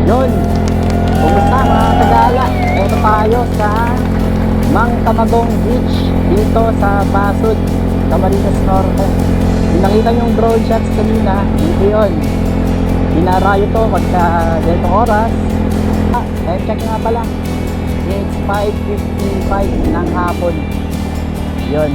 Yun, kumusta mga Tagala? Ito tayo sa Mang Tamagong Beach dito sa Basud, Camarines Norte. Yung nakita yung drone shots kanina, dito yun. Pinarayo to pagka ganitong oras. Time check nga pala. It's 5:55 ng hapon. Yun.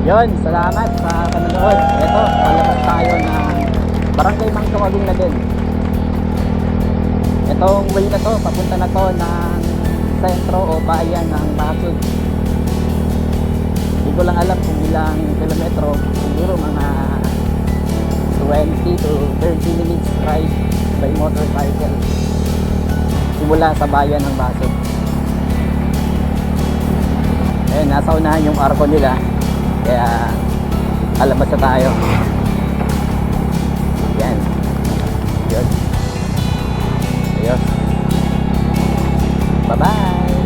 Yun, salamat sa panonood. Ito, palabas tayo ng Barangay Mang Tamagong na din. Itong way na to, papunta na to ng sentro o bayan ng Basud. Hindi ko lang alam kung ilang kilometro, siguro mga 20 to 30 minutes ride by motorcycle simula sa bayan ng Basud. Ayan, nasa unahan yung arko nila. Kaya alabas na tayo. Ayan. Yun. Ayos. Bye-bye.